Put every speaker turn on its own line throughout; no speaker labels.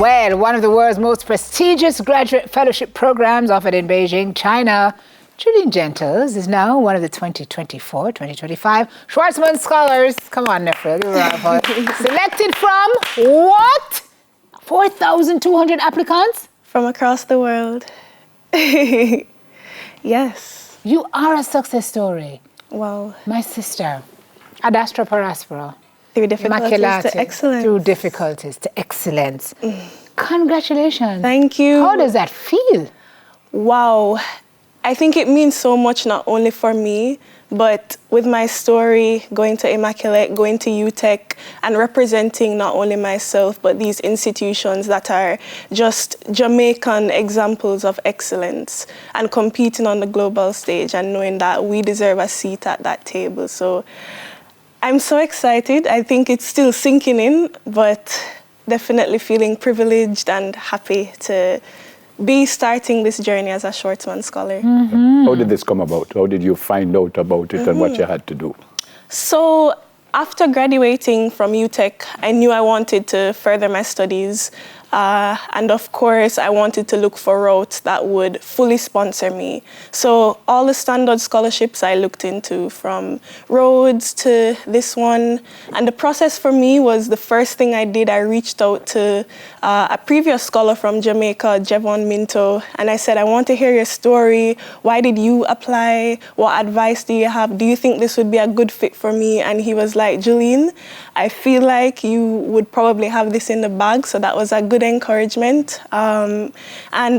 Well, one of the world's most prestigious graduate fellowship programs offered in Beijing, China, Juleen Gentles is now one of the 2024-2025 Schwarzman Scholars. Come on, Nefra, give a round of applause. Selected from what? 4,200 applicants?
From across the world. Yes.
You are a success story.
Wow.
My sister, ad astra per aspera.
Through difficulties to excellence.
Through difficulties to excellence. Congratulations.
Thank you.
How does that feel?
Wow. I think it means so much, not only for me, but with my story, going to Immaculate, going to UTech, and representing not only myself, but these institutions that are just Jamaican examples of excellence and competing on the global stage and knowing that we deserve a seat at that table. So I'm so excited. I think it's still sinking in, but definitely feeling privileged and happy to be starting this journey as a Schwarzman Scholar.
Mm-hmm. How did this come about? How did you find out about it and what you had to do?
So after graduating from UTech, I knew I wanted to further my studies. And of course, I wanted to look for routes that would fully sponsor me. So all the standard scholarships I looked into, from Rhodes to this one. And the process for me was, the first thing I did, I reached out to a previous scholar from Jamaica, Mento, and I said, I want to hear your story. Why did you apply? What advice do you have? Do you think this would be a good fit for me? And he was like, Juleen, I feel like you would probably have this in the bag. So that was a good encouragement. And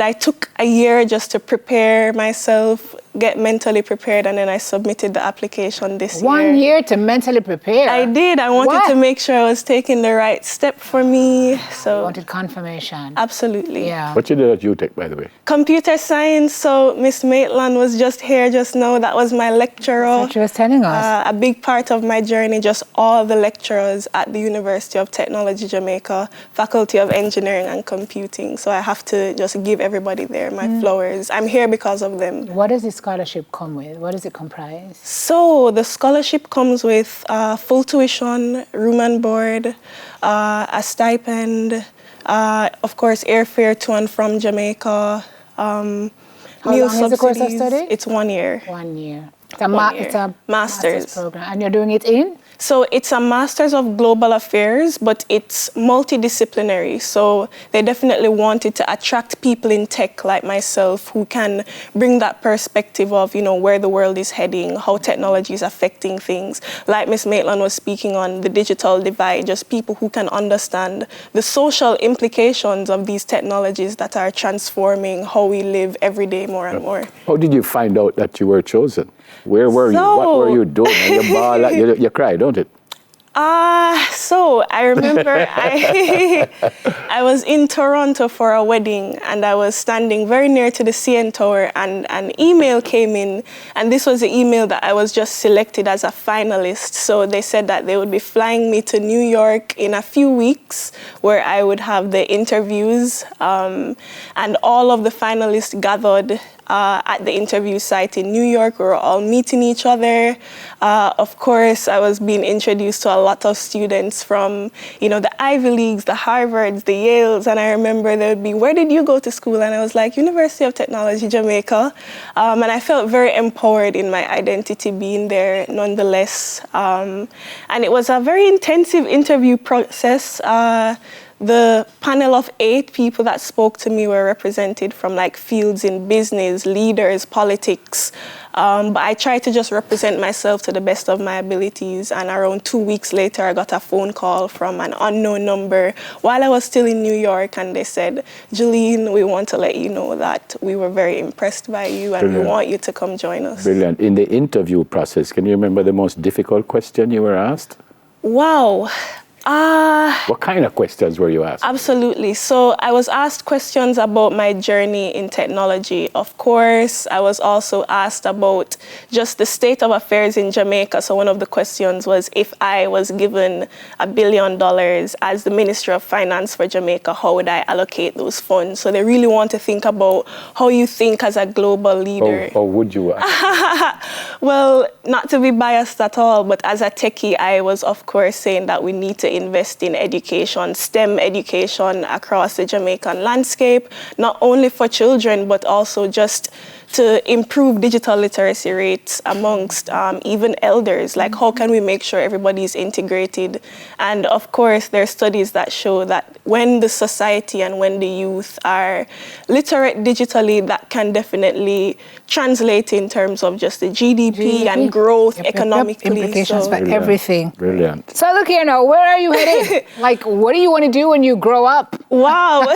I took a year just to prepare myself, get mentally prepared, and then I submitted the application this year.
1 year to mentally prepare?
I did. I wanted to make sure I was taking the right step for me. So
you wanted confirmation.
Absolutely.
Yeah.
What you did at UTech, by the way?
Computer science. So Miss Maitland was just here just now. That was my lecturer.
That's what she was telling us.
A big part of my journey, just all the lecturers at the University of Technology, Jamaica, Faculty of Engineering and Computing. So I have to just give everybody there my flowers. I'm here because of them.
What does this scholarship come with? What does it comprise?
So the scholarship comes with full tuition, room and board, a stipend, of course, airfare to and from Jamaica,
How
meal
long
subsidies.
is the course of study?
It's 1 year.
1 year. It's
a
master's program. And you're doing it in?
So it's a Master's of Global Affairs, but it's multidisciplinary. So they definitely wanted to attract people in tech like myself who can bring that perspective of, where the world is heading, how technology is affecting things. Like Ms. Maitland was speaking on the digital divide, just people who can understand the social implications of these technologies that are transforming how we live every day more and more.
How did you find out that you were chosen? Where were you? What were you doing? And you ball, you cry, don't it?
So I remember I was in Toronto for a wedding, and I was standing very near to the CN Tower, and an email came in, and this was the email that I was just selected as a finalist. So they said that they would be flying me to New York in a few weeks, where I would have the interviews, and all of the finalists gathered at the interview site in New York. We were all meeting each other. Of course, I was being introduced to a lot of students from, the Ivy Leagues, the Harvards, the Yales, and I remember they would be, where did you go to school? And I was like, University of Technology, Jamaica. And I felt very empowered in my identity being there nonetheless. And it was a very intensive interview process. The panel of 8 people that spoke to me were represented from fields in business, leaders, politics. But I tried to just represent myself to the best of my abilities. And around 2 weeks later, I got a phone call from an unknown number while I was still in New York. And they said, Juleen, we want to let you know that we were very impressed by you, and
Brilliant.
we want you to come join us.
Brilliant. In the interview process, can you remember the most difficult question you were asked?
Wow.
What kind of questions were you asked?
Absolutely. So I was asked questions about my journey in technology. Of course, I was also asked about just the state of affairs in Jamaica. So one of the questions was, if I was given $1 billion as the Minister of Finance for Jamaica, how would I allocate those funds? So they really want to think about how you think as a global leader.
How would you ask?
Well, not to be biased at all, but as a techie, I was, of course, saying that we need to invest in education, STEM education across the Jamaican landscape, not only for children, but also just to improve digital literacy rates amongst even elders. Like, how can we make sure everybody is integrated? And of course, there are studies that show that when the society and when the youth are literate digitally, that can definitely translate in terms of just the GDP and growth economically.
Implications for everything.
Brilliant.
So look here now, where are you headed? Like, what do you want to do when you grow up?
Wow.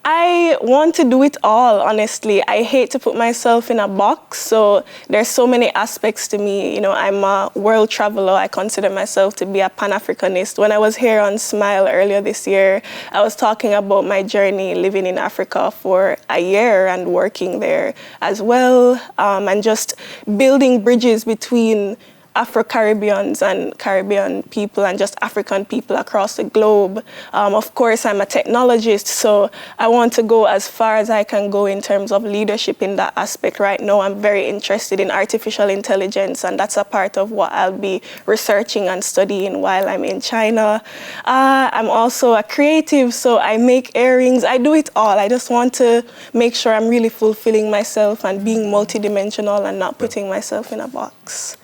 I want to do it all, honestly. I hate to put myself in a box, so there's so many aspects to me. You know, I'm a world traveler. I consider myself to be a Pan-Africanist. When I was here on Smile earlier this year, I was talking about my journey living in Africa for a year and working there as well, and just building bridges between Afro-Caribbeans and Caribbean people and just African people across the globe. Of course, I'm a technologist, so I want to go as far as I can go in terms of leadership in that aspect. Right now, I'm very interested in artificial intelligence, and that's a part of what I'll be researching and studying while I'm in China. I'm also a creative, so I make earrings. I do it all. I just want to make sure I'm really fulfilling myself and being multidimensional and not putting myself in a box.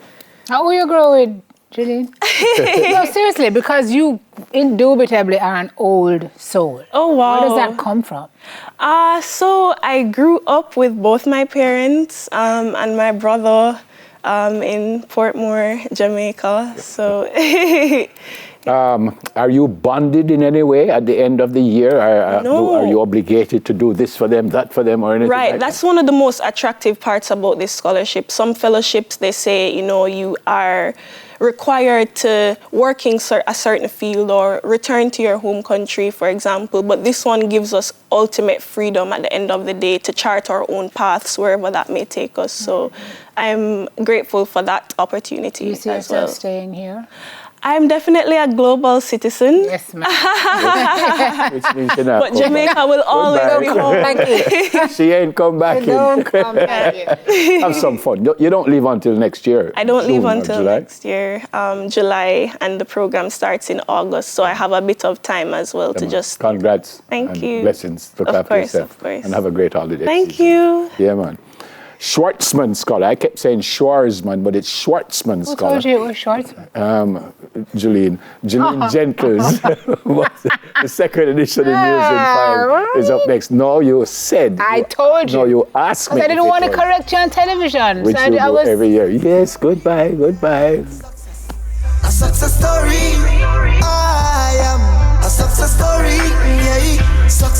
How will you grow it, Juleen? No, seriously, because you indubitably are an old soul.
Oh, wow.
Where does that come from?
So I grew up with both my parents and my brother in Portmore, Jamaica. So
are you bonded in any way at the end of the year?
No.
Are you obligated to do this for them, that for them, or anything
Right,
like
that's
that?
one of the most attractive parts about this scholarship. Some fellowships, they say, you know, you are required to work in a certain field or return to your home country, for example. But this one gives us ultimate freedom at the end of the day to chart our own paths wherever that may take us. So I'm grateful for that opportunity.
Do you see
as
yourself
well.
staying here?
I'm definitely a global citizen.
Yes, ma'am.
Which means you're not
But
come
Jamaica
back.
will always
Goodbye.
be home.
Thank you.
She ain't come back
Don't
in.
come back in.
Have some fun. You don't leave until next year.
I don't leave
June or
until
July.
next year, July, and the program starts in August. So I have a bit of time as well to just...
Congrats.
Thank
and
you.
Blessings. Look
Of
after
course,
yourself.
of course.
And have a great holiday
Thank
season.
you.
Yeah, man. Schwarzman scholar. I kept saying Schwarzman, but it's Schwarzman
Who
scholar.
told you it was Schwarzman?
Juleen Gentles. The second edition in Music 5 is up next. No, you said.
I told you.
No, you asked me.
Because I didn't
if it
want to
was,
correct you on television.
which
So
you
I
do
was...
every year. Yes, goodbye, goodbye.
A success story. I am a success story. Yeah, success.